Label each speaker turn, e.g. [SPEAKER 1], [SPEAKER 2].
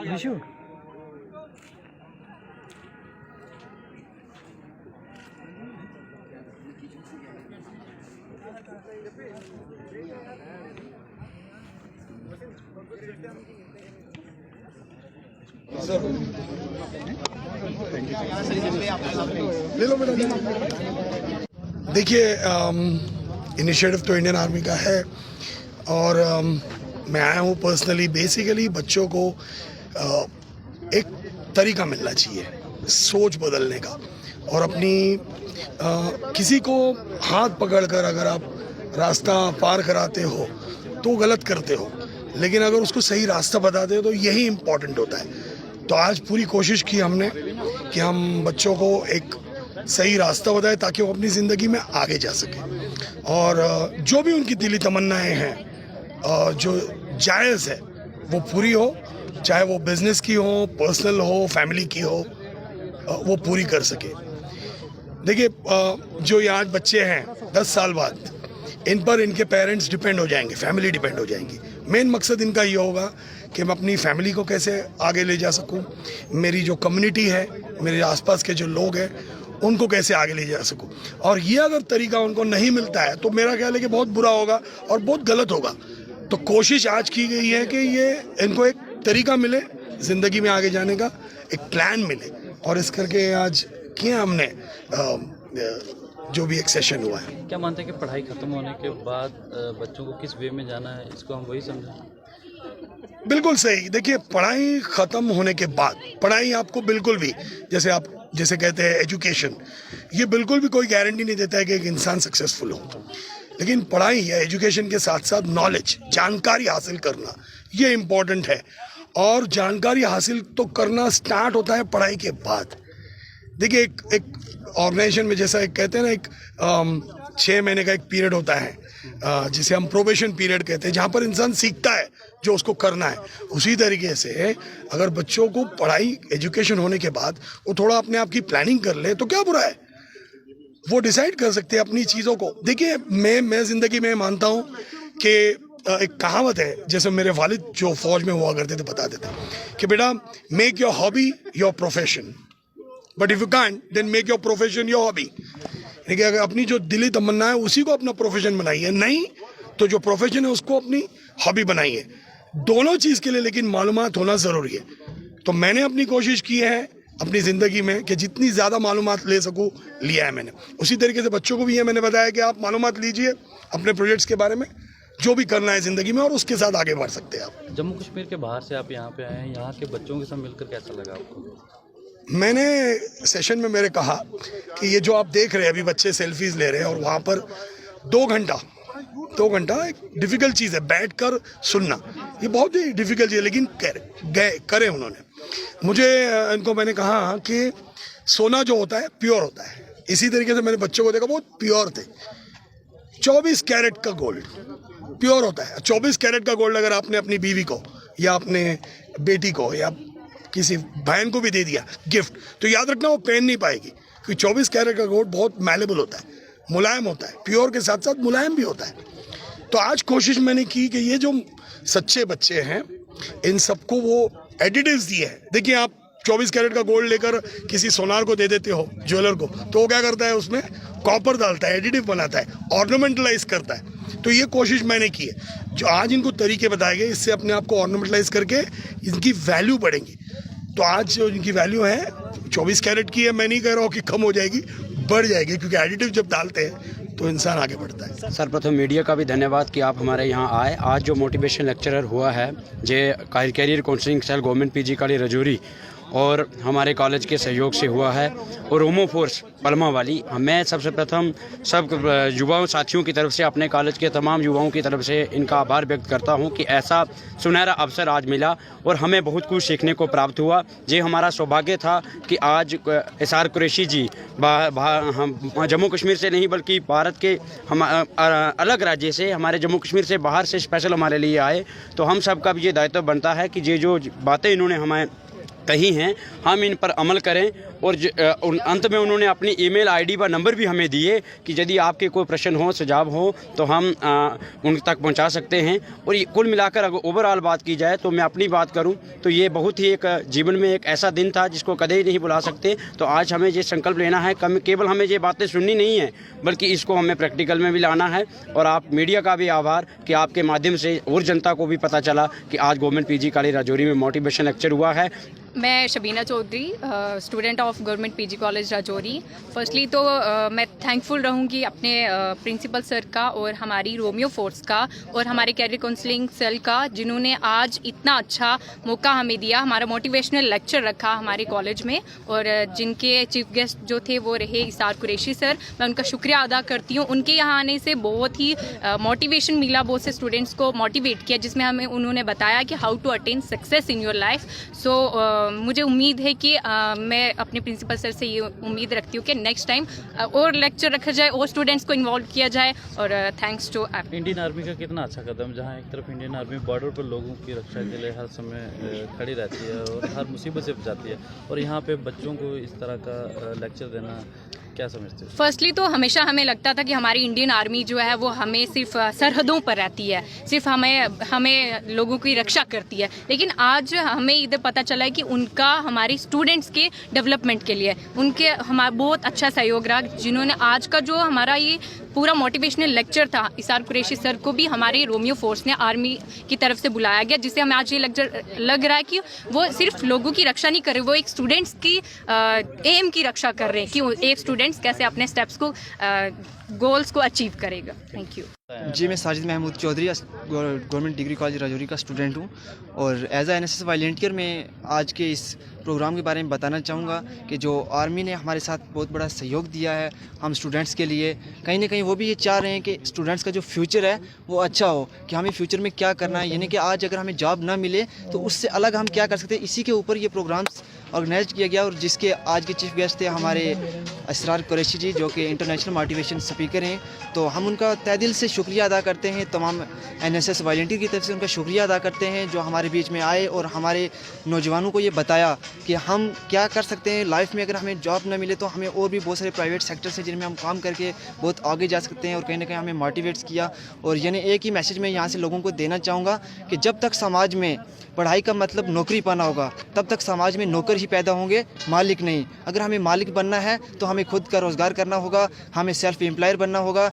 [SPEAKER 1] विशु
[SPEAKER 2] देखिए, इनिशिएटिव तो Indian army का है और मैं आया हूँ पर्सनली। बेसिकली बच्चों को एक तरीका मिलना चाहिए सोच बदलने का, और अपनी किसी को हाथ पकड़कर अगर आप रास्ता पार कराते हो तो गलत करते हो, लेकिन अगर उसको सही रास्ता बताते हो तो यही इम्पोर्टेंट होता है। तो आज पूरी कोशिश की हमने कि हम बच्चों को एक सही रास्ता बताएं ताकि वो अपनी ज़िंदगी में आगे जा सके, और जो भी उनकी दिली तमन्नाएं हैं जो जायज़ है वो पूरी हो, चाहे वो बिज़नेस की हो, पर्सनल हो, फैमिली की हो, वो पूरी कर सके। देखिए, जो ये आज बच्चे हैं 10 साल बाद इन पर इनके पेरेंट्स डिपेंड हो जाएंगे, फैमिली डिपेंड हो जाएंगी। मेन मकसद इनका ये होगा कि मैं अपनी फैमिली को कैसे आगे ले जा सकूं, मेरी जो कम्युनिटी है, मेरे आसपास के जो लोग हैं उनको कैसे आगे ले जा सकूं। और ये अगर तरीका उनको नहीं मिलता है तो मेरा ख्याल है कि बहुत बुरा होगा और बहुत गलत होगा। तो कोशिश आज की गई है कि ये इनको एक तरीका मिले ज़िंदगी में आगे जाने का, एक प्लान मिले, और इस करके आज किया हमने जो भी एक सेशन हुआ है।
[SPEAKER 3] क्या मानते हैं कि पढ़ाई ख़त्म होने के बाद बच्चों को किस वे में जाना है, इसको हम वही समझें?
[SPEAKER 2] बिल्कुल सही। देखिए, पढ़ाई ख़त्म होने के बाद पढ़ाई आपको बिल्कुल भी, जैसे कहते हैं एजुकेशन, ये बिल्कुल भी कोई गारंटी नहीं देता है कि एक इंसान सक्सेसफुल हो। लेकिन पढ़ाई या एजुकेशन के साथ साथ नॉलेज, जानकारी हासिल करना, ये इम्पोर्टेंट है। और जानकारी हासिल तो करना स्टार्ट होता है पढ़ाई के बाद। देखिए, एक ऑर्गेनाइजेशन में जैसा एक कहते हैं ना, एक 6 महीने का एक पीरियड होता है जिसे हम प्रोबेशन पीरियड कहते हैं, जहाँ पर इंसान सीखता है जो उसको करना है। उसी तरीके से अगर बच्चों को पढ़ाई एजुकेशन होने के बाद वो थोड़ा अपने आप की प्लानिंग कर ले तो क्या बुरा है, वो डिसाइड कर सकते हैं अपनी चीज़ों को। देखिए, मैं ज़िंदगी में मानता हूँ कि एक कहावत है, जैसे मेरे वालिद जो फौज में हुआ करते थे बताते थे कि बेटा, make your hobby your profession, but if you can't then make your profession your hobby. देखिए, अगर अपनी जो दिली तमन्ना है उसी को अपना प्रोफेशन बनाइए, नहीं तो जो प्रोफेशन है उसको अपनी हॉबी बनाइए। दोनों चीज़ के लिए लेकिन मालूमात होना ज़रूरी है। तो मैंने अपनी कोशिश की है अपनी ज़िंदगी में कि जितनी ज़्यादा मालूमात ले सकूँ लिया है मैंने। उसी तरीके से बच्चों को भी ये मैंने बताया कि आप मालूमात लीजिए अपने प्रोजेक्ट्स के बारे में, जो भी करना है ज़िंदगी में, और उसके साथ आगे बढ़ सकते हैं आप।
[SPEAKER 3] जम्मू कश्मीर के बाहर से आप यहाँ पे आए हैं, यहाँ के बच्चों के साथ मिलकर कैसा लगा आपको?
[SPEAKER 2] मैंने सेशन में मेरे कहा कि ये जो आप देख रहे हैं अभी बच्चे सेल्फीज ले रहे हैं, और वहाँ पर 2 घंटा एक डिफ़िकल्ट चीज़ है बैठकर सुनना, ये बहुत ही डिफ़िकल्ट चीज़ है, लेकिन करे उन्होंने। मुझे इनको मैंने कहा कि सोना जो होता है प्योर होता है। इसी तरीके से मैंने बच्चों को देखा, बहुत प्योर थे। 24 कैरेट का गोल्ड प्योर होता है। 24 कैरेट का गोल्ड अगर आपने अपनी बीवी को या अपने बेटी को या किसी बहन को भी दे दिया गिफ्ट, तो याद रखना वो पहन नहीं पाएगी, क्योंकि 24 कैरेट का गोल्ड बहुत मैलेबल होता है, मुलायम होता है, प्योर के साथ साथ मुलायम भी होता है। तो आज कोशिश मैंने की कि ये जो सच्चे बच्चे हैं इन सबको वो एडिटिव्स दिए हैं। देखिए, आप 24 कैरेट का गोल्ड लेकर किसी सोनार को दे देते हो, ज्वेलर को, तो वो क्या करता है, उसमें कॉपर डालता है, एडिटिव बनाता है, ऑर्नामेंटलाइज करता है। तो ये कोशिश मैंने की है। जो आज इनको तरीके बताए गए, इससे अपने आप को ऑर्नामेंटलाइज करके इनकी वैल्यू बढ़ेंगी। तो आज जो इनकी वैल्यू है 24 कैरेट की है। मैं नहीं कह रहा हूँ कि कम हो जाएगी, बढ़ जाएगी, क्योंकि एडिटिव जब डालते हैं तो इंसान आगे बढ़ता है।
[SPEAKER 4] सर्वप्रथम मीडिया का भी धन्यवाद कि आप हमारे यहाँ आए। आज जो मोटिवेशन लेक्चरर हुआ है J career counselling cell government PG college Rajouri और हमारे कॉलेज के सहयोग से हुआ है, और रोमो फोर्स पलमा वाली, मैं सबसे प्रथम सब युवाओं साथियों की तरफ से, अपने कॉलेज के तमाम युवाओं की तरफ से इनका आभार व्यक्त करता हूं कि ऐसा सुनहरा अवसर आज मिला और हमें बहुत कुछ सीखने को प्राप्त हुआ। ये हमारा सौभाग्य था कि आज एसआर कुरैशी जी हम जम्मू कश्मीर से नहीं बल्कि भारत के हम अलग राज्य से, हमारे जम्मू कश्मीर से बाहर से स्पेशल हमारे लिए आए। तो हम सब का भी ये दायित्व बनता है कि ये जो बातें इन्होंने हमें कही हैं हम इन पर अमल करें। और अंत में उन्होंने अपनी ईमेल आईडी व नंबर भी हमें दिए कि यदि आपके कोई प्रश्न हो, सुझाव हो तो हम उन तक पहुंचा सकते हैं। और ये कुल मिलाकर अगर ओवरऑल बात की जाए तो मैं अपनी बात करूं तो ये बहुत ही एक जीवन में एक ऐसा दिन था जिसको कभी ही नहीं भुला सकते। तो आज हमें ये संकल्प लेना है, केवल हमें ये बातें सुननी नहीं है बल्कि इसको हमें प्रैक्टिकल में भी लाना है। और आप मीडिया का भी आभार कि आपके माध्यम से और जनता को भी पता चला कि आज गवर्नमेंट पीजी कॉलेज राजौरी में मोटिवेशन लेक्चर हुआ है।
[SPEAKER 1] मैं Shabina Chaudhary, student of government PG college Rajouri. Firstly तो मैं थैंकफुल रहूँगी अपने प्रिंसिपल सर का और हमारी रोमियो फोर्स का और हमारे कैरियर काउंसलिंग सेल का, जिन्होंने आज इतना अच्छा मौका हमें दिया, हमारा मोटिवेशनल लेक्चर रखा हमारे कॉलेज में। और जिनके चीफ गेस्ट जो थे वो रहे इसार कुरैशी सर, मैं उनका शुक्रिया अदा करती हूँ। उनके यहाँ आने से बहुत ही मोटिवेशन मिला, बहुत से स्टूडेंट्स को मोटिवेट किया, जिसमें हमें उन्होंने बताया कि how to attain success in your life. So मुझे उम्मीद है कि मैं अपने प्रिंसिपल सर से ये उम्मीद रखती हूँ कि नेक्स्ट टाइम और लेक्चर रखा जाए और स्टूडेंट्स को इन्वॉल्व किया जाए। और थैंक्स टू
[SPEAKER 3] इंडियन आर्मी का कितना अच्छा कदम, जहाँ एक तरफ इंडियन आर्मी बॉर्डर पर लोगों की रक्षा के लिए हर समय खड़ी रहती है और हर मुसीबत से बचाती है, और यहाँ पे बच्चों को इस तरह का लेक्चर देना क्या समझते हो?
[SPEAKER 1] फर्स्टली तो हमेशा हमें लगता था कि हमारी इंडियन आर्मी जो है वो हमें सिर्फ सरहदों पर रहती है, सिर्फ हमें लोगों की रक्षा करती है। लेकिन आज हमें इधर पता चला है कि उनका हमारे स्टूडेंट्स के डेवलपमेंट के लिए उनके हमारा बहुत अच्छा सहयोग रहा, जिन्होंने आज का जो हमारा ये पूरा मोटिवेशनल लेक्चर था, इसार कुरैशी सर को भी हमारे रोमियो फोर्स ने आर्मी की तरफ से बुलाया गया, जिससे हमें आज ये लेक्चर लग रहा है कि वो सिर्फ लोगों की रक्षा नहीं कर रहे, वो एक स्टूडेंट्स की एम की रक्षा कर रहे हैं कि एक स्टूडेंट्स कैसे अपने स्टेप्स को गोल्स को अचीव करेगा। थैंक यू
[SPEAKER 5] जी, मैं Sajid Mahmood Chaudhary government degree college Rajouri का स्टूडेंट हूँ और एज आ NSS वॉलंटियर मैं आज के इस प्रोग्राम के बारे में बताना चाहूँगा कि जो आर्मी ने हमारे साथ बहुत बड़ा सहयोग दिया है हम स्टूडेंट्स के लिए, कहीं ना कहीं वो भी ये चाह रहे हैं कि स्टूडेंट्स का जो फ्यूचर है वो अच्छा हो, कि हमें फ्यूचर में क्या करना है, यानी कि आज अगर हमें जॉब ना मिले तो उससे अलग हम क्या कर सकते हैं। इसी के ऊपर ये प्रोग्राम्स ऑर्गेनाइज किया गया और जिसके आज के चीफ गेस्ट थे हमारे इसार कुरैशी जी, जो कि इंटरनेशनल मोटिवेशन स्पीकर हैं। तो हम उनका तहे दिल से शुक्रिया अदा करते हैं, तमाम NSS वॉलंटियर की तरफ से उनका शुक्रिया अदा करते हैं जो हमारे बीच में आए और हमारे नौजवानों को ये बताया कि हम क्या कर सकते हैं लाइफ में। अगर हमें जॉब ना मिले तो हमें और भी बहुत सारे प्राइवेट सेक्टर्स हैं जिनमें हम काम करके बहुत आगे जा सकते हैं, और कहीं ना कहीं हमें मोटिवेट्स किया। और यानी एक ही मैसेज मैं यहाँ से लोगों को देना चाहूँगा कि जब तक समाज में पढ़ाई का मतलब नौकरी पाना होगा तब तक समाज में नौकर ही पैदा होंगे, मालिक नहीं। अगर हमें मालिक बनना है तो हमें खुद का रोज़गार करना होगा, हमें सेल्फ एम्प्लॉयर बनना होगा,